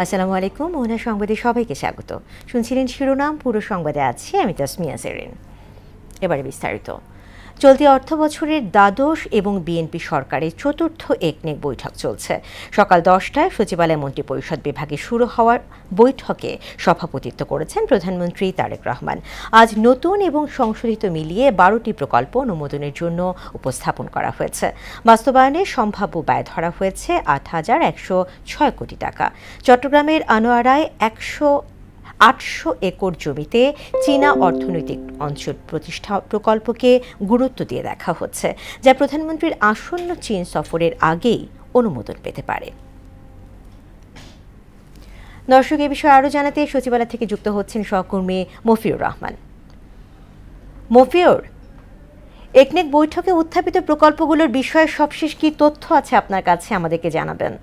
আসসালামু আলাইকুম। মোহনা সংবাদে সবাইকে স্বাগত। শুনছিলেন শিরোনাম, পুরো সংবাদে আছি আমি তাসমিয়া জেরিন। এবারে বিস্তারিত। চলতি অর্থবছরের দ্বাদশ এবং বিএনপি সরকারের চতুর্থ একনেক বৈঠক চলছে। সকাল 10টায় সচিবালয় মন্ত্রিপরিষদ বিভাগে শুরু হওয়ার বৈঠকে সভাপতিত্ব করেছেন প্রধানমন্ত্রী তারেক রহমান। আজ নতুন এবং সংশোধিত মিলিয়ে 12টি প্রকল্প অনুমোদনের জন্য উপস্থাপন করা হয়েছে। বাস্তবায়নে সম্ভাব্য ব্যয় ধরা হয়েছে 8,106 কোটি টাকা। চট্টগ্রামের আনোয়ারায় 800 একর জমিতে চীনা অর্থনৈতিক অঞ্চল প্রতিষ্ঠা প্রকল্পকে গুরুত্ব দিয়ে দেখা হচ্ছে, যা প্রধানমন্ত্রীর আসন্ন চীন সফরের আগেই অনুমোদন পেতে পারে। দর্শক, এ বিষয়ে আরও জানাতে সচিবালয় থেকে যুক্ত হচ্ছেন সহকর্মী মফিউর রহমান। মফিউর, একনেক বৈঠকে উত্থাপিত প্রকল্পগুলোর বিষয়ে সবশেষ কি তথ্য আছে আপনার কাছে, আমাদেরকে জানাবেন।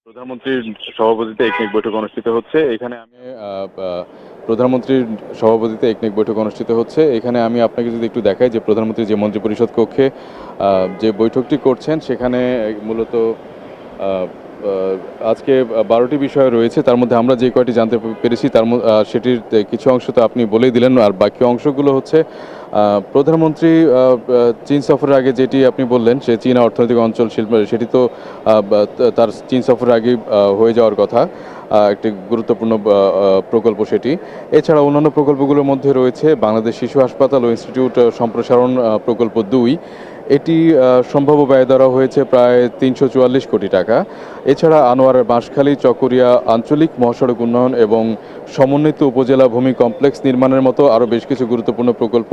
প্রধানমন্ত্রীর সভাপতিত্বে একনেক বৈঠক অনুষ্ঠিত হচ্ছে। প্রধানমন্ত্রীর সভাপতিত্বে একনেক বৈঠক অনুষ্ঠিত হচ্ছে। এখানে আমি আপনাকে যদি একটু দেখাই যে প্রধানমন্ত্রী যে মন্ত্রিপরিষদ কক্ষে যে বৈঠকটি করছেন, সেখানে মূলত আজকে 12টি বিষয় রয়েছে। তার মধ্যে আমরা যে কয়টি জানতে পেরেছি সেটির কিছু অংশ তো আপনি বলেই দিলেন, আর বাকি অংশগুলো হচ্ছে প্রধানমন্ত্রী চীন সফরের আগে যেটি আপনি বললেন, সে চীনা অর্থনৈতিক অঞ্চল শিল্প, সেটি তো তার চীন সফরের আগে হয়ে যাওয়ার কথা, একটি গুরুত্বপূর্ণ প্রকল্প সেটি। এছাড়া অন্যান্য প্রকল্পগুলোর মধ্যে রয়েছে বাংলাদেশ শিশু হাসপাতাল ও ইনস্টিটিউট সম্প্রসারণ প্রকল্প 2। এটি সম্ভাব্য ব্যয় ধরা হয়েছে প্রায় 344 কোটি টাকা। এছাড়া আনোয়ারের বাঁশখালী চকরিয়া আঞ্চলিক মহাসড়ক উন্নয়ন এবং সমন্বিত উপজেলা ভূমি কমপ্লেক্স নির্মাণের মতো আরও বেশ কিছু গুরুত্বপূর্ণ প্রকল্প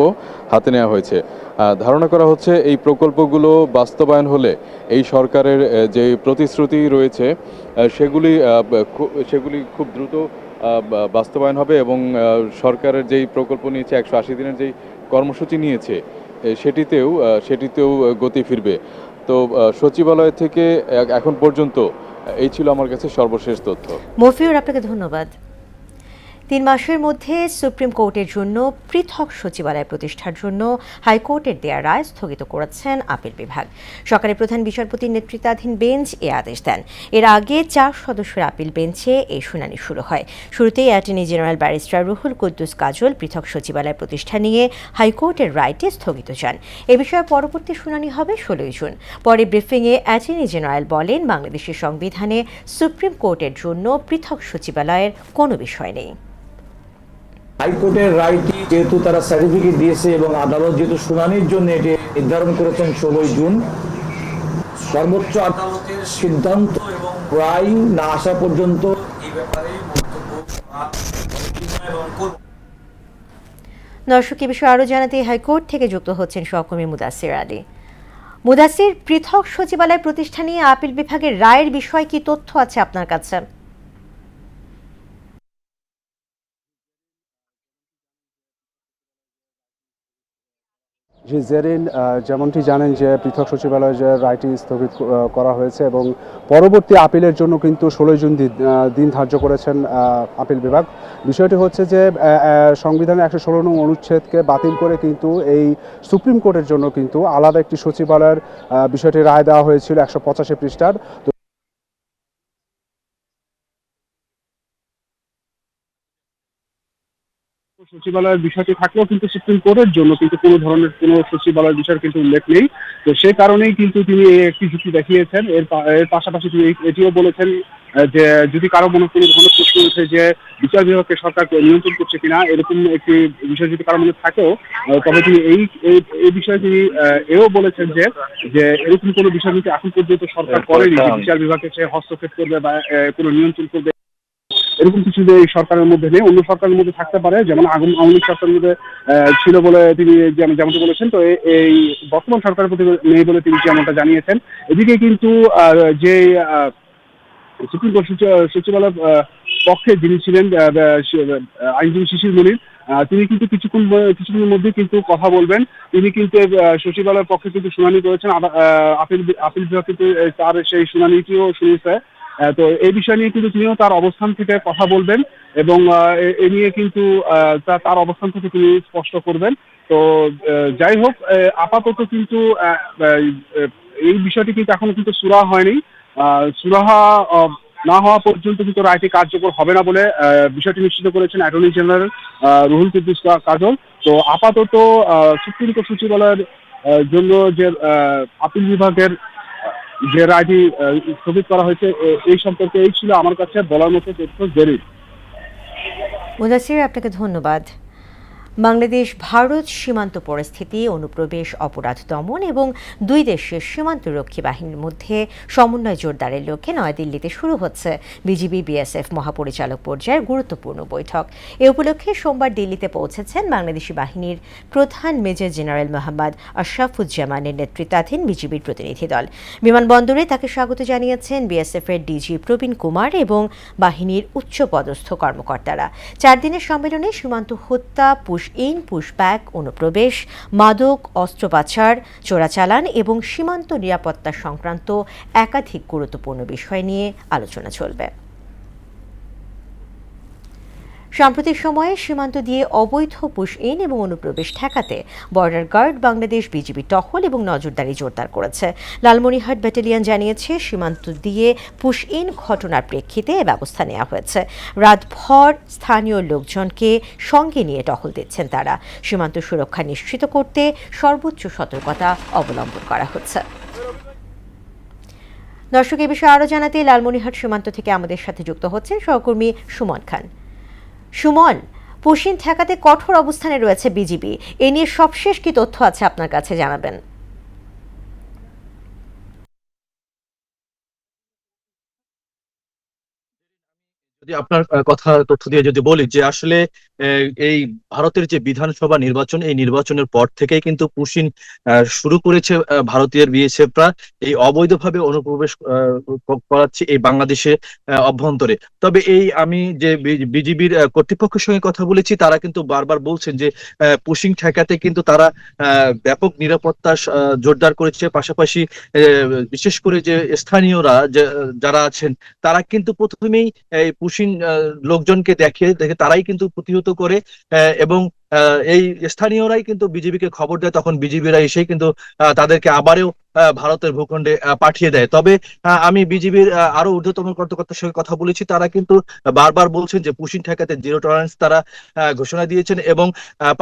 হাতে নেওয়া হয়েছে। ধারণা করা হচ্ছে এই প্রকল্পগুলো বাস্তবায়ন হলে এই সরকারের যে প্রতিশ্রুতি রয়েছে সেগুলি খুব দ্রুত বাস্তবায়ন হবে এবং সরকারের যেই প্রকল্প নিয়েছে, 180 দিনের যেই কর্মসূচি নিয়েছে, সেটিতেও গতি ফিরবে। তো সচিবালয় থেকে এখন পর্যন্ত এই ছিল আমার কাছে সর্বশেষ তথ্য। মফিউর, আপনাকে ধন্যবাদ। 3 মাসের মধ্যে সুপ্রিম কোর্টের জন্য পৃথক সচিবালয় প্রতিষ্ঠার জন্য হাইকোর্টের দেয়া রায় স্থগিত করেছেন আপিল বিভাগ। সকালে প্রধান বিচারপতির নেতৃত্বাধীন বেঞ্চ এ আদেশ দেন। এর আগে 4 সদস্যের আপিল বেঞ্চে এই শুনানি শুরু হয়। শুরুতেই attorney general barrister Ruhul Kuddus Kajal পৃথক সচিবালয় প্রতিষ্ঠা নিয়ে হাইকোর্টের রায়টি স্থগিত চান। এ বিষয়ে পরবর্তী শুনানি হবে 16 জুন। পরে ব্রিফিংয়ে অ্যাটর্নি জেনারেল বলেন, বাংলাদেশের সংবিধানে সুপ্রিম কোর্টের জন্য পৃথক সচিবালয়ের কোনো বিষয় নেই। হাইকোর্টের রায়টি যেহেতু তারা সার্টিফিকেট দিয়েছে এবং আদালত যেহেতু শুনানির জন্য এটি নির্ধারণ করেছেন 16 জুন, সর্বোচ্চ আদালতের সিদ্ধান্ত এবং রায় না আসা পর্যন্ত এই ব্যাপারে দর্শক, এ বিষয়ে আরও জানাতে হাইকোর্ট থেকে যুক্ত হচ্ছেন সহকর্মী মুদাসির আলী। মুদাসির, পৃথক সচিবালয় প্রতিষ্ঠা নিয়ে আপিল বিভাগের রায়ের বিষয়ে কি তথ্য আছে আপনার কাছে? জি জেরিন, যেমনটি জানেন যে পৃথক সচিবালয়ের যে রায়টি স্থগিত করা হয়েছে এবং পরবর্তী আপিলের জন্য কিন্তু 16 জুন দিন ধার্য করেছেন আপিল বিভাগ। বিষয়টি হচ্ছে যে সংবিধানের 116 নং অনুচ্ছেদকে বাতিল করে কিন্তু এই সুপ্রিম কোর্টের জন্য কিন্তু আলাদা একটি সচিবালয়ের বিষয়টি রায় দেওয়া হয়েছিল 185 পৃষ্ঠার। সচিবালয়ের বিষয়টি থাকলেও কিন্তু সুপ্রিম কোর্টের জন্য কিন্তু কোনো ধরনের কোনো সচিবালয়ের বিষয়ের কিন্তু উল্লেখ নেই। তো সেই কারণেই কিন্তু তিনি একটি যুক্তি দেখিয়েছেন। এর পাশাপাশি তিনি এটিও বলেছেন যে যদি কারো মনে কোনো ধরনের প্রশ্ন উঠে যে বিচার বিভাগকে সরকার নিয়ন্ত্রণ করছে কিনা, এরকম একটি বিষয় যদি কারো মনে থাকেও, তবে তিনি এই বিষয়ে তিনি এও বলেছেন যে এরকম কোনো বিষয় কিন্তু এখন পর্যন্ত সরকার করেনি যে বিচার বিভাগকে সে হস্তক্ষেপ করবে বা কোনো নিয়ন্ত্রণ করবে, এরকম কিছু যে এই সরকারের মধ্যে নেই। অন্য সরকারের মধ্যে থাকতে পারে, যেমন আওয়ামী লীগ সরকারের মধ্যে ছিল বলে তিনি যেমনটা বলেছেন। তো এই বর্তমান সরকারের প্রতি নেই বলে তিনি যেমনটা জানিয়েছেন। এদিকে কিন্তু যে সুপ্রিম কোর্ট সচিবালয়ের পক্ষে যিনি ছিলেন আইনজীবী শিশির মনির, তিনি কিন্তু কিছুক্ষণের মধ্যে কিন্তু কথা বলবেন। তিনি কিন্তু সচিবালয়ের পক্ষে কিন্তু শুনানি করেছেন। আপিল বিভাগ কিন্তু তার সেই শুনানিটিও শুনেছে। তো এই বিষয় নিয়ে কিন্তু তিনিও তার অবস্থান থেকে কথা বলবেন এবং এ নিয়ে কিন্তু তার অবস্থান থেকে তিনি স্পষ্ট করবেন। তো যাই হোক, আপাতত কিন্তু এই বিষয়টি কিন্তু এখনো কিন্তু সুরাহা হয়নি। সুরাহা না হওয়া পর্যন্ত কিন্তু রায়টি কার্যকর হবে না বলে বিষয়টি নিশ্চিত করেছেন অ্যাটর্নি জেনারেল রুহুল কুদ্দুস কাজল। তো আপাতত সুপ্রিম কোর্ট সচিবালয়ের জন্য যে আপিল বিভাগের যে রায়টি স্থগিত করা হয়েছে এই সম্পর্কে এই ছিল আমার কাছে বলার মতো তথ্য জরুরি। মুদাসির, আপনাকে ধন্যবাদ। বাংলাদেশ ভারত সীমান্ত পরিস্থিতি, অনুপ্রবেশ, অপরাধ দমন এবং দুই দেশের সীমান্তরক্ষী বাহিনীর মধ্যে সমন্বয় জোরদারের লক্ষ্যে নয়াদিল্লিতে শুরু হচ্ছে বিজিবি বিএসএফ মহাপরিচালক পর্যায়ের গুরুত্বপূর্ণ বৈঠক। এ উপলক্ষে সোমবার দিল্লিতে পৌঁছেছেন বাংলাদেশি বাহিনীর প্রধান মেজর জেনারেল মোহাম্মদ আশরাফুজ্জামানের নেতৃত্বাধীন বিজিবির প্রতিনিধি দল। বিমানবন্দরে তাকে স্বাগত জানিয়েছেন বিএসএফের ডিজি প্রবীণ কুমার এবং বাহিনীর উচ্চপদস্থ কর্মকর্তারা। 4 দিনের সম্মেলনে সীমান্ত হত্যা, পুশ ইন পুশ ব্যাক, অনুপ্রবেশ, মাদক, অস্ত্র পাচার, চোরাচালান এবং সীমান্ত নিরাপত্তা সংক্রান্ত একাধিক গুরুত্বপূর্ণ বিষয় নিয়ে আলোচনা চলবে। সাম্প্রতিক সময়ে সীমান্ত দিয়ে অবৈধ পুশ ইন এবং অনুপ্রবেশ ঠেকাতে বর্ডার গার্ড বাংলাদেশ বিজিবি টহল এবং নজরদারি জোরদার করেছে। লালমনিরহাট ব্যাটালিয়ন জানিয়েছে, সীমান্ত দিয়ে পুশ ইন ঘটনার প্রেক্ষিতে ব্যবস্থা নেওয়া হয়েছে। রাতভর স্থানীয় লোকজনকে সঙ্গে নিয়ে টহল দিচ্ছেন তারা। সীমান্ত সুরক্ষা নিশ্চিত করতে সর্বোচ্চ সতর্কতা অবলম্বন করা হচ্ছে। দর্শক, এ বিষয়ে আরও জানাতে লালমনিরহাট সীমান্ত থেকে আমাদের সাথে যুক্ত হচ্ছেন সহকর্মী সুমন খান। সুমন, পুশিন ঠেকাতে কঠোর অবস্থানে রয়েছে বিজিবি, এ নিয়ে সবশেষ কি তথ্য আছে আপনার কাছে জানাবেন? যদি আপনার কথা তথ্য দিয়ে যদি বলি যে আসলে এই ভারতের যে বিধানসভা নির্বাচন, এই নির্বাচনের পর থেকেই কিন্তু পুশিন শুরু করেছে ভারতীয় বিএসএফরা এই অবৈধভাবে অনুপ্রবেশ করাচ্ছে এই বাংলাদেশে অভ্যন্তরে। তবে আমি যে বিজিবির কর্তৃপক্ষের সঙ্গে কথা বলেছি, তারা কিন্তু বারবার বলছেন যে পুশিং ঠেকাতে কিন্তু তারা ব্যাপক নিরাপত্তা জোরদার করেছে। পাশাপাশি বিশেষ করে যে স্থানীয়রা যারা আছেন তারা কিন্তু প্রথমেই এই পুশিন লোকজনকে দেখে তারাই কিন্তু প্রতিহত করে এবং এই স্থানীয়রাই কিন্তু বিজেপিকে খবর দেয়। তখন বিজেপিরা এসেই কিন্তু তাদেরকে আবারও ভারতের ভূখণ্ডে পাঠিয়ে দেয়। তবে আমি বিজেপির আরো ঊর্ধ্বতন কর্মকর্তার সঙ্গে কথা বলেছি, তারা কিন্তু বারবার বলছেন যে পুশিন ঠেকাতে জিরো টলারেন্স তারা ঘোষণা দিয়েছেন এবং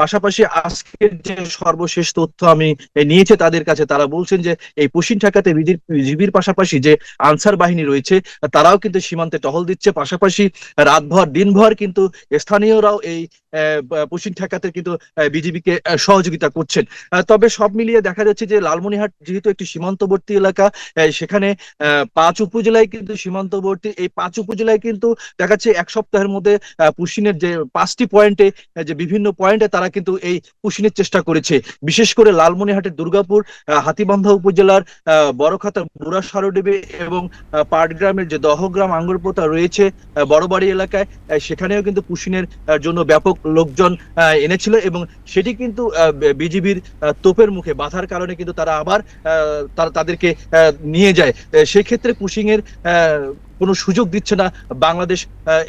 পাশাপাশি আজকের যে সর্বশেষ তথ্য আমি নিয়েছি তাদের কাছে, তারা বলছেন যে এই পুশিন ঠেকাতে বিজেপির পাশাপাশি যে আনসার বাহিনী রয়েছে তারাও কিন্তু সীমান্তে টহল দিচ্ছে। পাশাপাশি রাতভর দিনভর কিন্তু স্থানীয়রাও এই পুশিন ঠেকাতে কিন্তু বিজেপিকে সহযোগিতা করছেন। তবে সব মিলিয়ে দেখা যাচ্ছে যে লালমনিরহাট যেহেতু একটি সীমান্তবর্তী এলাকা, সেখানে 5 উপজেলায় কিন্তু সীমান্তবর্তী, এই 5 উপজেলায় কিন্তু দেখা যাচ্ছে এক সপ্তাহের মধ্যে পুশিনের যে 5টি পয়েন্টে, যে বিভিন্ন পয়েন্টে তারা কিন্তু এই পুশিনের চেষ্টা করেছে। বিশেষ করে লালমনিরহাটের দুর্গাপুর, হাতীবান্ধা উপজেলার বড়খাতা, বুড়া সারোডিবি এবং পাটগ্রামের যে দহগ্রাম আঙ্গুরপোতা রয়েছে বড়বাড়ি এলাকায়, সেখানেও কিন্তু পুশিনের জন্য ব্যাপক লোকজন এনেছিল এবং সেটি কিন্তু বিজিবির তোপের মুখে বাধার কারণে কিন্তু তারা আবার তাদেরকে নিয়ে যায়। সেই ক্ষেত্রে পুশিং এর কোনো সুযোগ দিচ্ছে না বাংলাদেশ,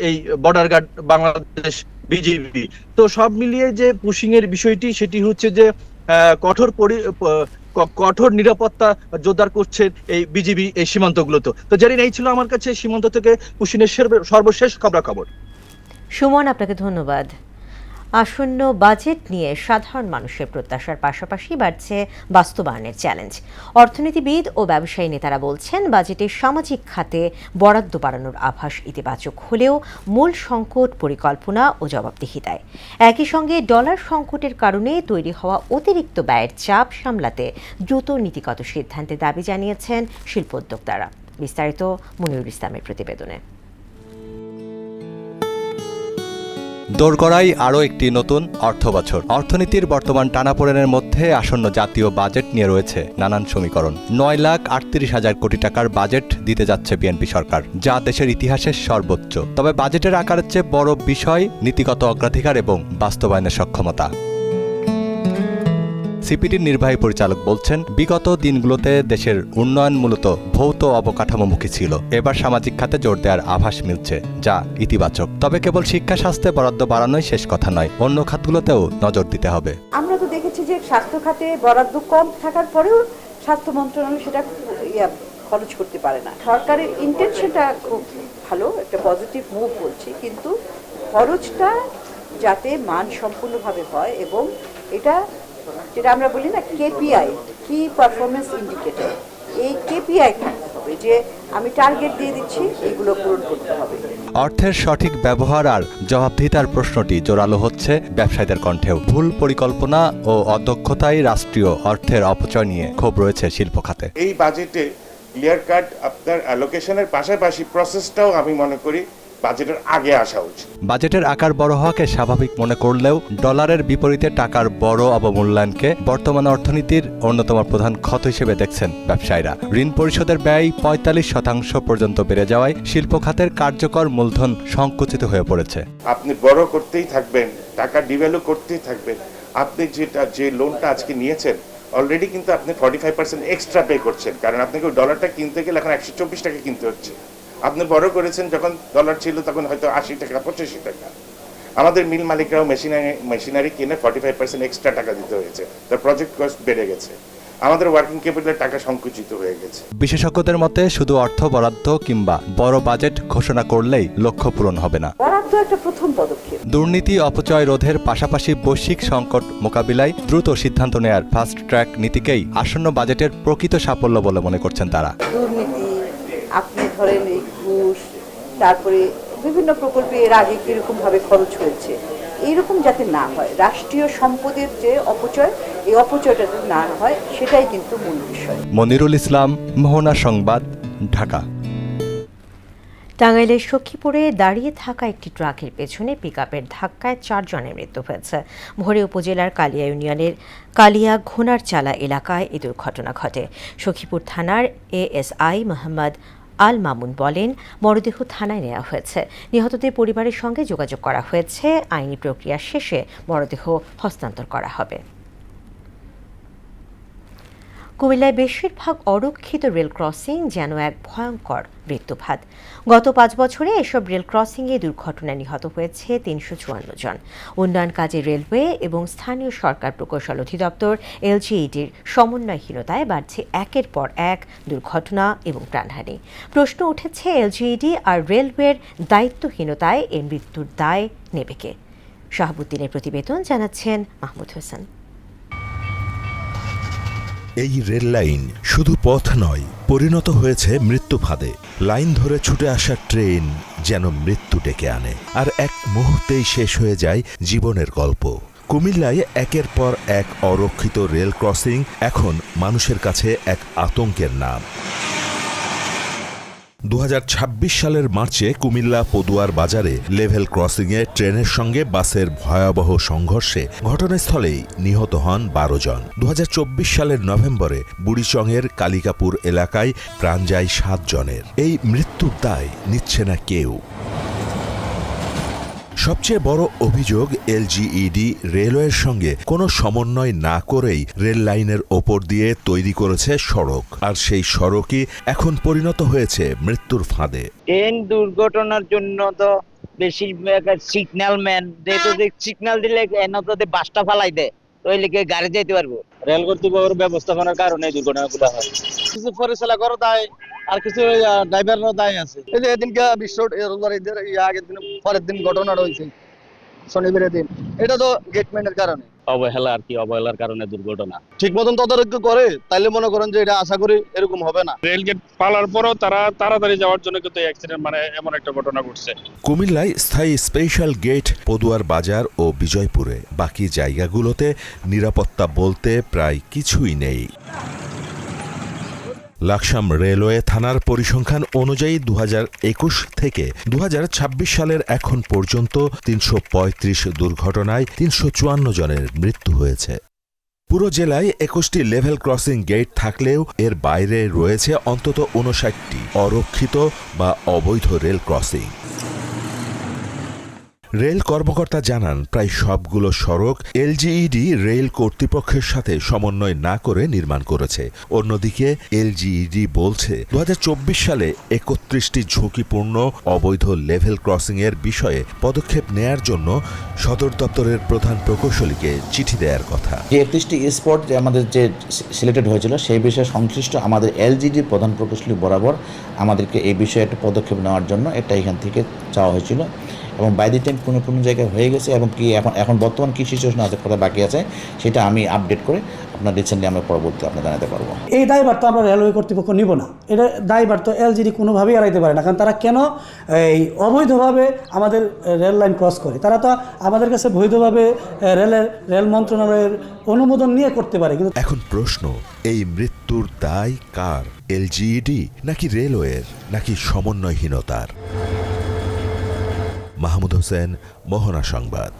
এই বর্ডার গার্ড বাংলাদেশ বিজিবি। তো সব মিলিয়ে যে পুশিং এর বিষয়টি, সেটি হচ্ছে যে কঠোর নিরাপত্তা জোরদার করছে এই বিজিবি এই সীমান্তগুলোতে। তো জানি এই ছিল আমার কাছে সীমান্ত থেকে পুশিনের সর্বশেষ খবরাখবর। সুমন, আপনাকে ধন্যবাদ। আসন্ন বাজেট নিয়ে সাধারণ মানুষের প্রত্যাশার পাশাপাশি বাড়ছে বাস্তবায়নের চ্যালেঞ্জ। অর্থনীতিবিদ ও ব্যবসায়ী নেতারা বলছেন, বাজেটের সামাজিক খাতে বরাদ্দ বাড়ানোর আভাস ইতিবাচক হলেও মূল সংকট পরিকল্পনা ও জবাবদিহিতায়। একই সঙ্গে ডলার সংকটের কারণে তৈরি হওয়া অতিরিক্ত ব্যয়ের চাপ সামলাতে দ্রুত নীতিগত সিদ্ধান্তের দাবি জানিয়েছেন শিল্পোদ্যোক্তারা। বিস্তারিত মনিরুল ইসলামের প্রতিবেদনে। দোরগড়ায় আরও একটি নতুন অর্থবছর। অর্থনীতির বর্তমান টানাপোড়েনের মধ্যে আসন্ন জাতীয় বাজেট নিয়ে রয়েছে নানান সমীকরণ। 9,38,000 কোটি টাকার বাজেট দিতে যাচ্ছে বিএনপি সরকার, যা দেশের ইতিহাসের সর্বোচ্চ। তবে বাজেটের আকারের চেয়ে বড় বিষয় নীতিগত অগ্রাধিকার এবং বাস্তবায়নের সক্ষমতা। সিপিডির নির্বাহী পরিচালক বলছেন, বিগত দিনগুলোতে দেশের উন্নয়ন মূলত ভৌত অবকাঠামোমুখী ছিল। এবার সামাজিক খাতে জোর দেওয়ার আভাস মিলছে, যা ইতিবাচক। তবে কেবল শিক্ষা স্বাস্থ্যে বরাদ্দ বাড়ানোই শেষ কথা নয়, অন্য খাতগুলোতেও নজর দিতে হবে। আমরা তো দেখেছি যে স্বাস্থ্য খাতে বরাদ্দ কম থাকার পরেও স্বাস্থ্য মন্ত্রণালয় সেটা খরচ করতে পারে না। সরকারের ইন্টেনশনটা খুব ভালো, একটা পজিটিভ মুভ বলছি, কিন্তু খরচটা যাতে মান সম্পূর্ণভাবে হয় এবং এটা যেটা আমরা বলি না কেপিআই, কি পারফরমেন্স ইন্ডিকেটর, এই কেপিআই থাকতে হবে যে আমি টার্গেট দিয়ে দিচ্ছি, এগুলো পূরণ করতে হবে। অর্থের সঠিক ব্যবহার আর জবাবদিহিতার প্রশ্নটি জোরালো হচ্ছে ব্যবসায়ীদের কণ্ঠেও। ভুল পরিকল্পনা ও অদক্ষতায় রাষ্ট্রীয় অর্থের অপচয় নিয়ে ক্ষোভ রয়েছে শিল্প খাতে। এই বাজেটে ক্লিয়ার কাট আপনার অ্যালোকেশনের পাশাপাশি প্রসেসটাও আমি মনে করি বাজেটের আগে আসা উচিত। বাজেটের আকার বড় হওয়াকে স্বাভাবিক মনে করলেও ডলারের বিপরীতে টাকার বড় অবমূল্যায়নকে বর্তমান অর্থনীতির অন্যতম প্রধান ক্ষত হিসেবে দেখছেন ব্যবসায়ীরা। ঋণ পরিশোধের ব্যয় ৪৫% পর্যন্ত বেড়ে যাওয়ায় শিল্প খাতের কার্যকর মূলধন সংকুচিত হয়ে পড়েছে। আপনি বড় করতেই থাকবেন, টাকা ডিভ্যালু করতেই থাকবেন। আপনি যে লোনটা আজকে নিয়েছেন অলরেডি কিন্তু আপনি 45% এক্সট্রা পে করছেন, কারণ আপনাকে ডলারটা কিনতে গেলে এখন 124 টাকা কিনতে হচ্ছে। আপনি বড় করেছেন যখন ডলার ছিল তখন হয়তো 80 টাকা 85 টাকা। আমাদের মিল মালিকরাও মেশিনারি কিনে 45% এক্সট্রা টাকা দিতে হয়েছে, তার প্রজেক্ট কস্ট বেড়ে গেছে। আমাদের ওয়ার্কিং ক্যাপিটালের টাকা সংকুচিত হয়ে গেছে। বিশেষজ্ঞদের মতে শুধু অর্থ বরাদ্দ কিংবা বড় বাজেট ঘোষণা করলেই লক্ষ্য পূরণ হবে না। বরাদ্দ একটা প্রথম পদক্ষেপ। দুর্নীতি অপচয় রোধের পাশাপাশি বৈশ্বিক সংকট মোকাবিলায় দ্রুত সিদ্ধান্ত নেয়ার ফাস্ট ট্র্যাক নীতিকেই আসন্ন বাজেটের প্রকৃত সাফল্য বলে মনে করছেন তারা। দুর্নীতি, আপনি ধরেন এই ঘুষ, তারপরে বিভিন্ন প্রকল্পে এর আগে কিরকম ভাবে খরচ হয়েছে, এইরকম যাতে না হয়, রাষ্ট্রীয় সম্পদের যে অপচয়, এই অপচয়টা যাতে না হয়, সেটাই কিন্তু মূল বিষয়। মনিরুল ইসলাম, মোহনা সংবাদ, ঢাকা। টাঙ্গাইলের সখীপুরে দাঁড়িয়ে থাকা একটি ট্রাকের পেছনে পিকআপের ধাক্কায় 4 জনের মৃত্যু হয়েছে। ভোরে উপজেলার কালিয়া ইউনিয়নের কালিয়া ঘোনারচালা এলাকায় এই দুর্ঘটনা ঘটে। সখীপুর থানার এএসআই মোহাম্মদ আল মামুন বলেন, মরদেহ থানায় নেওয়া হয়েছে। নিহতদের পরিবারের সঙ্গে যোগাযোগ করা হয়েছে। আইনি প্রক্রিয়া শেষে মরদেহ হস্তান্তর করা হবে। কুমিল্লায় বেশিরভাগ অরক্ষিত রেল ক্রসিং যেন এক ভয়ঙ্কর মৃত্যুফাত। গত 5 বছরে এসব রেল ক্রসিংয়ে দুর্ঘটনায় নিহত হয়েছে 354 জন। উন্নয়ন কাজে রেলওয়ে এবং স্থানীয় সরকার প্রকৌশল অধিদপ্তর এলজিইডির সমন্বয়হীনতায় বাড়ছে একের পর এক দুর্ঘটনা এবং প্রাণহানি। প্রশ্ন উঠেছে, এলজিইডি আর রেলওয়ের দায়িত্বহীনতায় এই মৃত্যুর দায় নেবে কে? শাহাবুদ্দিনের প্রতিবেদন, জানাচ্ছেন মাহমুদ হোসেন। এই রেল লাইন শুধু পথ নয়, পরিণত হয়েছে মৃত্যু ফাঁদে। লাইন ধরে ছুটে আসা ট্রেন যেন মৃত্যু ডেকে আনে, আর এক মুহূর্তেই শেষ হয়ে যায় জীবনের গল্প। কুমিল্লায় একের পর এক অরক্ষিত রেল ক্রসিং এখন মানুষের কাছে এক আতঙ্কের নাম। 2026 সালের মার্চে কুমিল্লা পদুয়ার বাজারে লেভেল ক্রসিংয়ে ট্রেনের সঙ্গে বাসের ভয়াবহ সংঘর্ষে ঘটনাস্থলেই নিহত হন 12 জন। 2024 সালের নভেম্বরে বুড়িচংয়ের কালিকাপুর এলাকায় প্রাণ যায় 7 জনের। এই মৃত্যুর দায় নিচ্ছে না কেউ। সবচেয়ে বড় অভিযোগ, এলজিইডি রেলওয়ের সঙ্গে কোনো সমন্বয় না করেই রেল লাইনের ওপর দিয়ে তৈরি করেছে সড়ক, আর সেই সড়কই এখন পরিণত হয়েছে মৃত্যুর ফাঁদে। ট্রেন দুর্ঘটনার জন্য তো বেশিরভাগ সিগন্যাল ম্যান, যেহেতু সিগন্যাল দিলে বাসটা ফালাই দেয়, ওই লিখে গাড়ি যেতে পারবো। রেল কর্তৃপক্ষের ব্যবস্থাপনার কারণে দুর্ঘটনাগুলো হয়। কিছু পরিচালক করো দায়, আর কিছু ড্রাইভারও দায় আছে। এই যে এদিনকে বিশ্ব আগের দিন পরের দিন ঘটনাটা হয়েছে শনিবারের দিন, এটা তো গেটম্যানের কারণে অবহেলা, আর কি অবহেলার কারণে দুর্ঘটনা। ঠিক মতন তদারকি করে তাইলে মনে করেন যে এটা আশা করি এরকম হবে না। রেল গেট পালার পরও তারা তাড়াতাড়ি যাওয়ার জন্য কিন্তু অ্যাক্সিডেন্ট, মানে এমন একটা ঘটনা ঘটছে। কুমিল্লায় স্থায়ী স্পেশাল গেট পদুয়ার বাজার ও বিজয়পুরে, বাকি জায়গাগুলোতে নিরাপত্তা বলতে প্রায় কিছুই নেই। লাকসাম রেলওয়ে থানার পরিসংখ্যান অনুযায়ী 2021 থেকে 2026 সালের এখন পর্যন্ত 335 দুর্ঘটনায় 354 জনের মৃত্যু হয়েছে। পুরো জেলায় 21টি লেভেল ক্রসিং গেট থাকলেও এর বাইরে রয়েছে অন্তত 59টি অরক্ষিত বা অবৈধ রেল ক্রসিং। রেল কর্মকর্তা জানান প্রায় সবগুলো সড়ক এলজিইডি রেল কর্তৃপক্ষের সাথে সমন্বয় না করে নির্মাণ করেছে। অন্যদিকে এলজিইডি বলছে 2024 সালে 31টি ঝুঁকিপূর্ণ অবৈধ লেভেল ক্রসিং এর বিষয়ে পদক্ষেপ নেয়ার জন্য সদর দপ্তরের প্রধান প্রকৌশলীকে চিঠি দেওয়ার কথা। যে 31টি স্পট যে আমাদের যে সিলেক্টেড হয়েছিল সেই বিষয়ে সংশ্লিষ্ট আমাদের এলজিইডির প্রধান প্রকৌশলী বরাবর আমাদেরকে এই বিষয়ে একটা পদক্ষেপ নেওয়ার জন্য এটা এখান থেকে চাওয়া হয়েছিল এবং বাই দি টাইম কোনো জায়গায় হয়ে গেছে এবং কি এখন বর্তমান কী সিচুয়েশন আছে কথা বাকি আছে সেটা আমি আপডেট করে আপনার রিসেন্টলি আমরা পরবর্তী আপনার জানাতে পারবো। এই দায়ভার তো আমরা রেলওয়ে কর্তৃপক্ষ নিব না, এটা দায়ভার তো এলজিডি কোনোভাবেই এড়াইতে পারে না, কারণ তারা কেন এই অবৈধভাবে আমাদের রেল লাইন ক্রস করে, তারা তো আমাদের কাছে বৈধভাবে রেল মন্ত্রণালয়ের অনুমোদন নিয়ে করতে পারে। কিন্তু এখন প্রশ্ন, এই মৃত্যুর দায় কার? এলজিইডি নাকি রেলওয়ের নাকি সমন্বয়হীনতার? মাহমুদ হোসেন, মোহনা সংবাদ।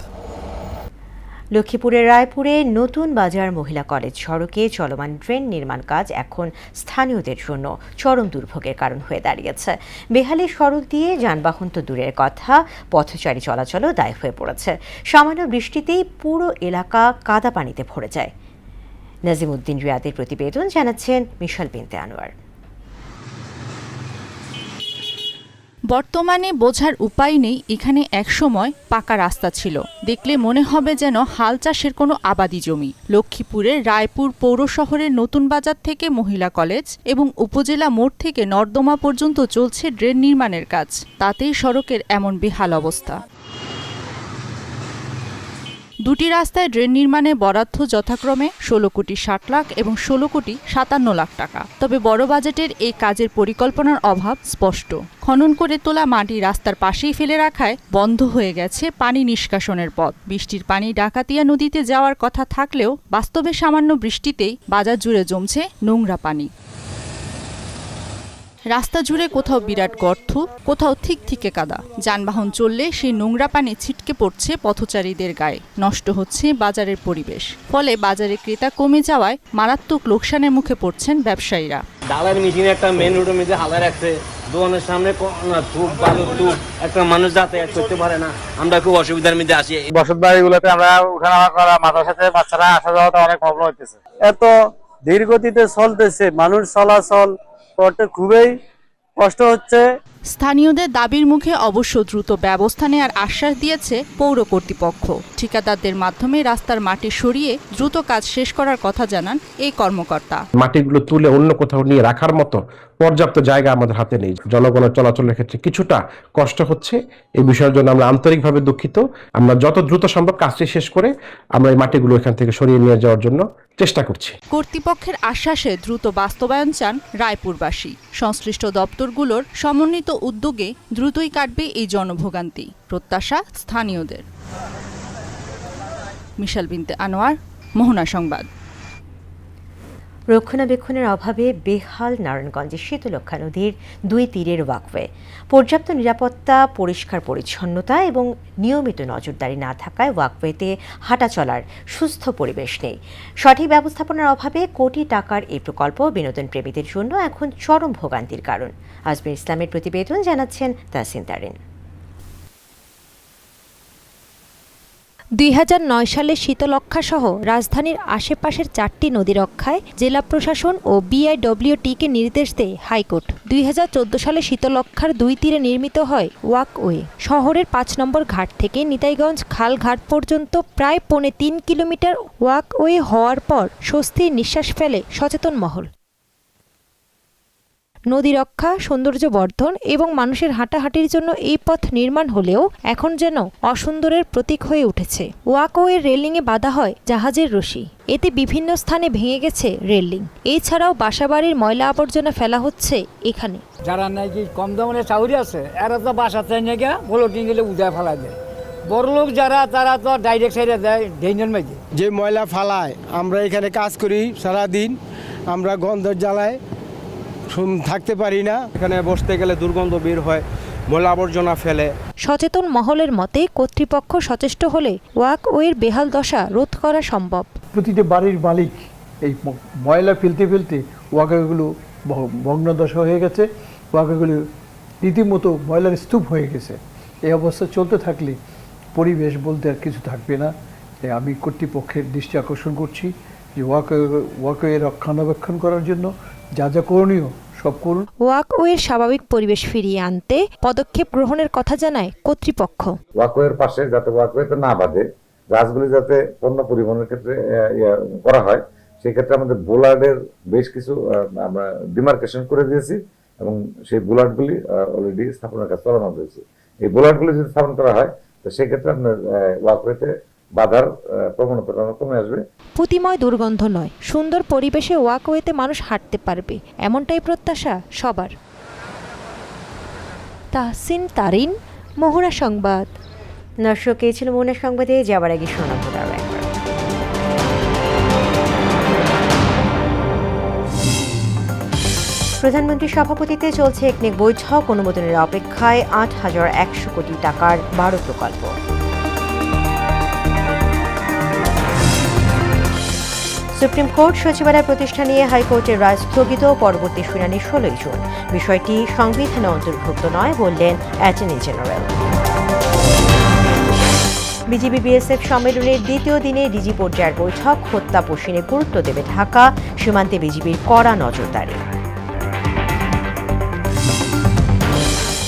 লক্ষ্মীপুরের রায়পুরে নতুন বাজার মহিলা কলেজ সড়কে চলমান ড্রেন নির্মাণ কাজ এখন স্থানীয়দের জন্য চরম দুর্ভোগের কারণ হয়ে দাঁড়িয়েছে। বেহালি সড়ক দিয়ে যানবাহন তো দূরের কথা, পথচারী চলাচলও দায় হয়ে পড়েছে। সামান্য বৃষ্টিতেই পুরো এলাকা কাদা পানিতে ভরে যায়। নাজিমউদ্দিন রিয়াদের প্রতিবেদন, জানাচ্ছেন মিশাল বিনতে আনোয়ার। বর্তমানে বোঝার উপায় নেই এখানে একসময় পাকা রাস্তা ছিল, দেখলে মনে হবে যেন হাল চাষের কোনো আবাদি জমি। লক্ষ্মীপুরের রায়পুর পৌর শহরের নতুন বাজার থেকে মহিলা কলেজ এবং উপজেলা মোড় থেকে নর্দমা পর্যন্ত চলছে ড্রেন নির্মাণের কাজ, তাতেই সড়কের এমন বেহাল অবস্থা। দুটি রাস্তায় ড্রেন নির্মাণে বরাদ্দ যথাক্রমে 16 কোটি 60 লাখ এবং 16 কোটি 57 লাখ টাকা। তবে বড় বাজেটের এই কাজের পরিকল্পনার অভাব স্পষ্ট। খনন করে তোলা মাটি রাস্তার পাশেই ফেলে রাখায় বন্ধ হয়ে গেছে পানি নিষ্কাশনের পথ। বৃষ্টির পানি ডাকাতিয়া নদীতে যাওয়ার কথা থাকলেও বাস্তবে সামান্য বৃষ্টিতেই বাজার জুড়ে জমছে নোংরা পানি। রাস্তা জুড়ে কোথাও বিরাট গর্ত, কোথাও থিকথিকে কাদা। যানবাহন চললে সেই নোংরা পানি ছিটকে পড়ছে পথচারীদের গায়ে। নষ্ট হচ্ছে বাজারের পরিবেশ, ফলে বাজারে ক্রেতা কমে যাওয়ায় মারাত্মক লোকসানের মুখে পড়ছেন ব্যবসায়ীরা। ডালার মিটিং একটা মেন রোডের মধ্যে হালা রাখছে, দোকানের সামনে একটা মানুষ যাতায়াত করতে পারে না। আমরা খুব অসুবিধার মধ্যে আসি। বসত বাড়িগুলোতে আমরা উঠানামা করা, মাথার সাথে বাচ্চারা আসা যাওয়াটা অনেক প্রবলেম হইতেছে। এত ধীর গতিতে চলতেছে, মানুষ চলাচল করতে খুবই কষ্ট হচ্ছে। স্থানীয়দের দাবির মুখে অবশ্য দ্রুত ব্যবস্থা নেওয়ার আশ্বাস দিয়েছে পৌর কর্তৃপক্ষ। ঠিকাদারদের মাধ্যমে রাস্তার মাটি সরিয়ে দ্রুত কাজ শেষ করার কথা জানান এই কর্মকর্তা। মাটিগুলো তুলে অন্য কোথাও নিয়ে রাখার মতো পর্যাপ্ত জায়গা আমাদের হাতে নেই। জনগণের চলাচলের ক্ষেত্রে কিছুটা কষ্ট হচ্ছে, এই বিষয়ের জন্য আমরা আন্তরিকভাবে দুঃখিত। আমরা যত দ্রুত সম্ভব কাজটি শেষ করে আমরা এই মাটিগুলো এখান থেকে সরিয়ে নিয়ে যাওয়ার জন্য চেষ্টা করছি। কর্তৃপক্ষের আশ্বাসে দ্রুত বাস্তবায়ন চান রায়পুরবাসী। সংশ্লিষ্ট দপ্তরগুলোর সমন্বিত উদ্যোগে দ্রুতই কাটবে এই জনভোগান্তি, প্রত্যাশা স্থানীয়দের। মিশাল বিনতে আনোয়ার, মোহনা সংবাদ। রক্ষণাবেক্ষণের অভাবে বেহাল নারায়ণগঞ্জের শীতলক্ষ্যা নদীর দুই তীরের ওয়াকওয়ে। পর্যাপ্ত নিরাপত্তা, পরিষ্কার পরিচ্ছন্নতা এবং নিয়মিত নজরদারি না থাকায় ওয়াকওয়েতে হাঁটা চলার সুস্থ পরিবেশ নেই। সঠিক ব্যবস্থাপনার অভাবে কোটি টাকার এই প্রকল্প বিনোদন প্রেমীদের জন্য এখন চরম ভোগান্তির কারণ। আজমির ইসলামের প্রতিবেদন, জানাচ্ছেন তাসিন তারিন। 2009 সালে শীতলক্ষ্যা সহ রাজধানীর আশেপাশের 4টি নদী রক্ষায় জেলা প্রশাসন ও বিআইডব্লিউটিকে নির্দেশ দেয় হাইকোর্ট। 2014 সালে শীতলক্ষ্যার দুই তীরে নির্মিত হয় ওয়াকওয়ে। শহরের 5 নম্বর ঘাট থেকে নিতাইগঞ্জ খাল ঘাট পর্যন্ত প্রায় 3.5 কিলোমিটার ওয়াকওয়ে হওয়ার পর স্বস্তির নিঃশ্বাস ফেলে সচেতন মহল। নদী রক্ষা, সৌন্দর্য বর্ধন এবং মানুষের হাঁটাহাঁটির জন্য এই পথ নির্মাণ হলেও এখন যেন অসুন্দরের প্রতীক হয়ে উঠেছে। ওয়াকওয়ের রেলিংয়ে বাঁধা হয় জাহাজের রশি, এতে বিভিন্ন স্থানে ভেঙে গেছে রেলিং। এছাড়াও বাসাবাড়ির ময়লা আবর্জনা ফেলা হচ্ছে এখানে। যারা নাকি কম দামে চাউরি আছে এরা তো বাসা চাই নাকি ব্লটিং গেলে উদায় ফেলা দেয়। বড় লোক যারা, তারা তো ডাইরেক্ট সাইডে দেয় ডেঞ্জার মাঝে। যে ময়লা ফালায়, আমরা এখানে কাজ করি সারাদিন, আমরা গন্ধের জ্বালায় থাকতে পারি না। এখানে বসতে গেলে দুর্গন্ধ বের হয়, ময়লা আবর্জনা ফেলে। সচেতন মহলের মতে কর্তৃপক্ষ সচেষ্ট হলে ওয়াকওয়ের বেহাল দশা রোধ করা সম্ভব। প্রতিটি বাড়ির মালিক এই ময়লা ফেলতে ফেলতে ওয়াকওয়েগুলো ভগ্নদশা হয়ে গেছে, ওয়াকওয়েগুলো রীতিমতো ময়লার স্তূপ হয়ে গেছে। এই অবস্থা চলতে থাকলে পরিবেশ বলতে আর কিছু থাকবে না। তাই আমি কর্তৃপক্ষের দৃষ্টি আকর্ষণ করছি যে ওয়াকওয়ে রক্ষণাবেক্ষণ করার জন্য যা যা করণীয় সব করুন। ওয়াকওয়ের স্বাভাবিক পরিবেশ ফিরিয়ে আনতে পদক্ষেপ গ্রহণের কথা জানায় কর্তৃপক্ষ। ওয়াকওয়ের পাশে যাতে ওয়াকওয়েতে না বাঁধে, গাছগুলি যাতে পণ্য পরিবহনের ক্ষেত্রে করা হয়, সেক্ষেত্রে আমাদের বোলার্ডের বেশ কিছু আমরা ডিমার্কেশন করে দিয়েছি এবং সেই বোলার্ডগুলি অলরেডি স্থাপনের কাজ চালানো হয়েছে। এই বোলার্ডগুলি যদি স্থাপন করা হয় তো সেক্ষেত্রে আপনার ওয়াকওয়েতে বাধার প্রবণতা কমে আসবে। পুতিময় দুর্গন্ধ নয়, সুন্দর পরিবেশে ওয়াকওয়েতে মানুষ হাঁটতে পারবে, এমনটাই প্রত্যাশা সবার। তাহসিন তারিন, মোহনা সংবাদ। দর্শক, এই ছিল মোহনা সংবাদে। যাবার আগে শোনাবো আরও একবার। প্রধানমন্ত্রীর সভাপতিত্বে চলছে একনেক বৈঠক, অনুমোদনের অপেক্ষায় ৮,১০০ কোটি টাকার 12 প্রকল্প। সুপ্রিম কোর্ট সচিবালয় প্রতিষ্ঠা নিয়ে হাইকোর্টের রায় স্থগিত, পরবর্তী শুনানি 16 জুন। বিষয়টি সংবিধানে অন্তর্ভুক্ত নয় বললেন অ্যাটর্নি জেনারেল। বিজিবি বিএসএফ সম্মেলনের দ্বিতীয় দিনে ডিজি পর্যায়ের বৈঠক, হত্যা পোষণে গুরুত্ব দেবে ঢাকা, সীমান্তে বিজিবির কড়া নজরদারি।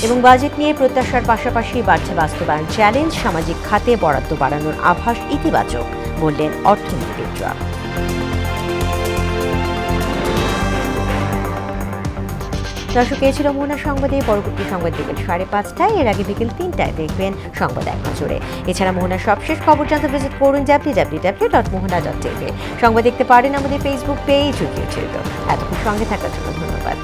এবং বাজেট নিয়ে প্রত্যাশার পাশাপাশি বাড়ছে বাস্তবায়ন চ্যালেঞ্জ, সামাজিক খাতে বরাদ্দ বাড়ানোর আভাস ইতিবাচক বললেন অর্থনীতিবিদরা। দর্শক, এই ছিল মোহনা সংবাদে। পরবর্তী সংবাদ বিকেল 5:30টায়, এর আগে বিকেল 3টায় দেখবেন সংবাদ এক নজরে। এছাড়া মোহনার সবশেষ খবর জানতে ভিজিট করুন www.mohana.tv। সংবাদ দেখতে পারেন আমাদের ফেসবুক পেজ ও ইউটিউবে। এতক্ষণ সঙ্গে থাকার জন্য ধন্যবাদ।